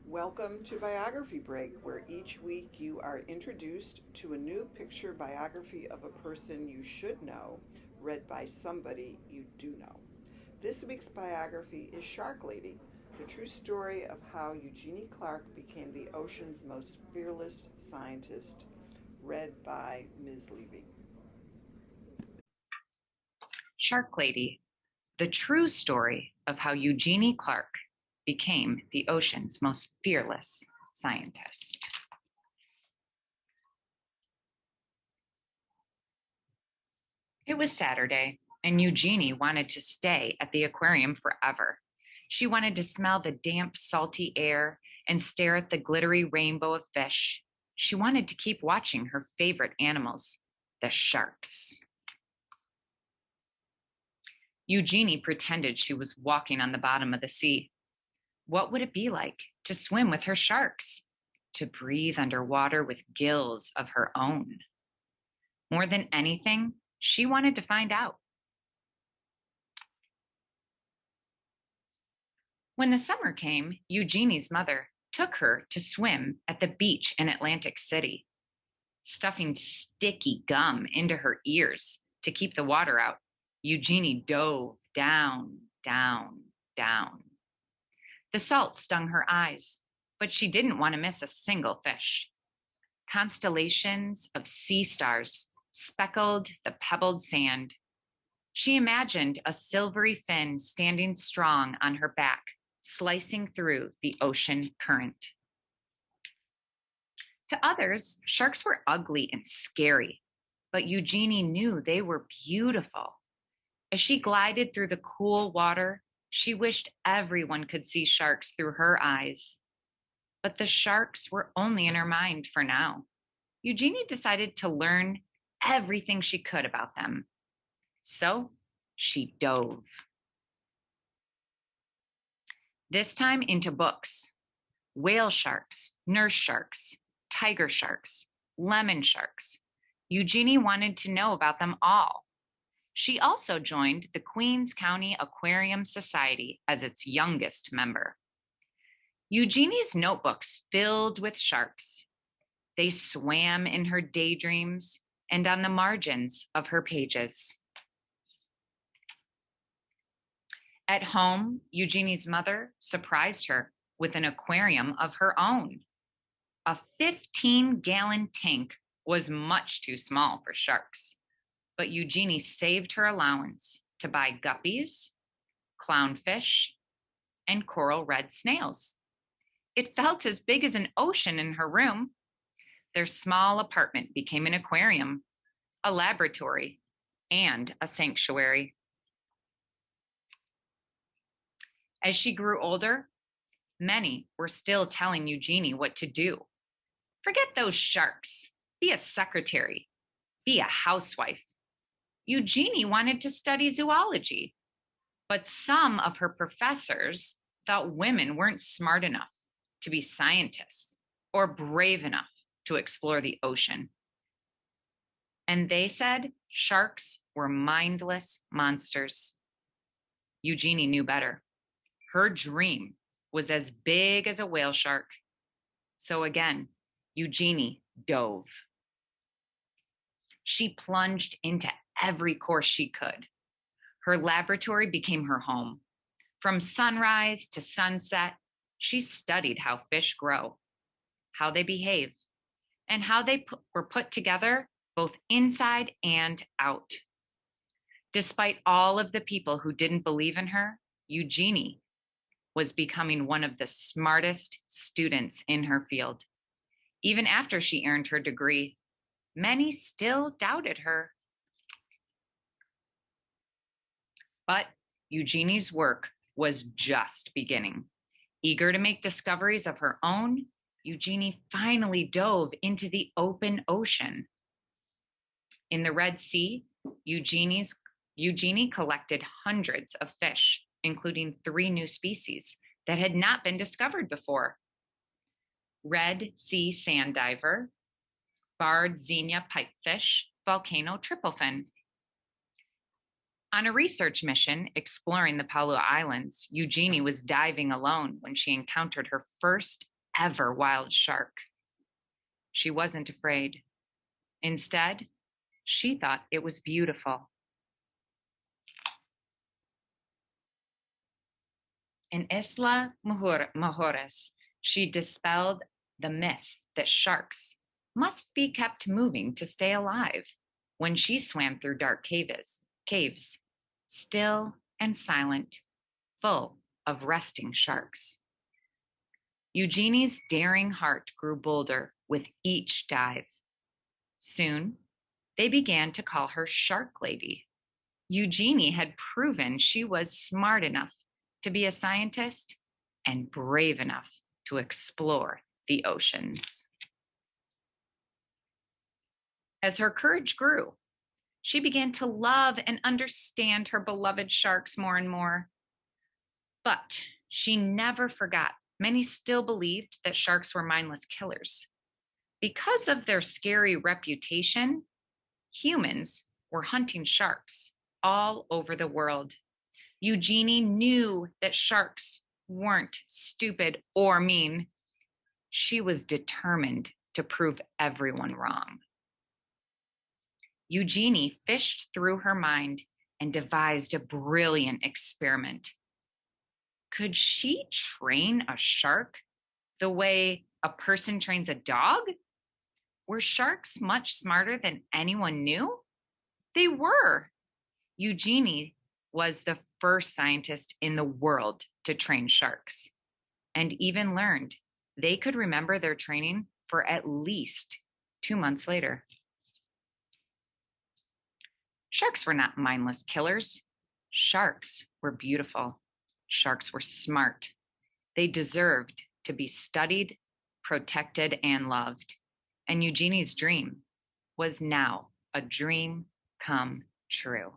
Welcome to Biography Break, where each week you are introduced to a new picture biography of a person you should know, read by somebody you do know. This week's biography is Shark Lady, the true story of how Eugenie Clark became the ocean's most fearless scientist, read by Ms. Levy. Shark Lady, the true story of how Eugenie Clark became the ocean's most fearless scientist. It was Saturday, and Eugenie wanted to stay at the aquarium forever. She wanted to smell the damp, salty air and stare at the glittery rainbow of fish. She wanted to keep watching her favorite animals, the sharks. Eugenie pretended she was walking on the bottom of the sea. What would it be like to swim with her sharks? To breathe underwater with gills of her own? More than anything, she wanted to find out. When the summer came, Eugenie's mother took her to swim at the beach in Atlantic City. Stuffing sticky gum into her ears to keep the water out, Eugenie dove down, down, down. The salt stung her eyes, but she didn't want to miss a single fish. Constellations of sea stars speckled the pebbled sand. She imagined a silvery fin standing strong on her back, slicing through the ocean current. To others, sharks were ugly and scary, but Eugenie knew they were beautiful. As she glided through the cool water, she wished everyone could see sharks through her eyes. But the sharks were only in her mind for now. Eugenie decided to learn everything she could about them. So she dove. This time into books. Whale sharks, nurse sharks, tiger sharks, lemon sharks. Eugenie wanted to know about them all. She also joined the Queens County Aquarium Society as its youngest member. Eugenie's notebooks filled with sharks. They swam in her daydreams and on the margins of her pages. At home, Eugenie's mother surprised her with an aquarium of her own. A 15-gallon tank was much too small for sharks, but Eugenie saved her allowance to buy guppies, clownfish, and coral red snails. It felt as big as an ocean in her room. Their small apartment became an aquarium, a laboratory, and a sanctuary. As she grew older, many were still telling Eugenie what to do. Forget those sharks. Be a secretary. Be a housewife. Eugenie wanted to study zoology, but some of her professors thought women weren't smart enough to be scientists or brave enough to explore the ocean. And they said sharks were mindless monsters. Eugenie knew better. Her dream was as big as a whale shark. So again, Eugenie dove. She plunged into every course she could. Her laboratory became her home. From sunrise to sunset, she studied how fish grow, how they behave, and how they were put together both inside and out. Despite all of the people who didn't believe in her, Eugenie was becoming one of the smartest students in her field. Even after she earned her degree, many still doubted her. But Eugenie's work was just beginning. Eager to make discoveries of her own, Eugenie finally dove into the open ocean. In the Red Sea, Eugenie collected hundreds of fish, including 3 new species that had not been discovered before. Red Sea sand diver, barred xenia pipefish, volcano tripplefin. On a research mission exploring the Palau Islands, Eugenie was diving alone when she encountered her first ever wild shark. She wasn't afraid. Instead, she thought it was beautiful. In Isla Mujeres, she dispelled the myth that sharks must be kept moving to stay alive when she swam through dark caves, still and silent, full of resting sharks. Eugenie's daring heart grew bolder with each dive. Soon, they began to call her Shark Lady. Eugenie had proven she was smart enough to be a scientist and brave enough to explore the oceans. As her courage grew, she began to love and understand her beloved sharks more and more. But she never forgot many still believed that sharks were mindless killers. Because of their scary reputation, humans were hunting sharks all over the world. Eugenie knew that sharks weren't stupid or mean. She was determined to prove everyone wrong. Eugenie fished through her mind and devised a brilliant experiment. Could she train a shark the way a person trains a dog? Were sharks much smarter than anyone knew? They were. Eugenie was the first scientist in the world to train sharks, and even learned they could remember their training for at least 2 months later. Sharks were not mindless killers. Sharks were beautiful. Sharks were smart. They deserved to be studied, protected, and loved. And Eugenie's dream was now a dream come true.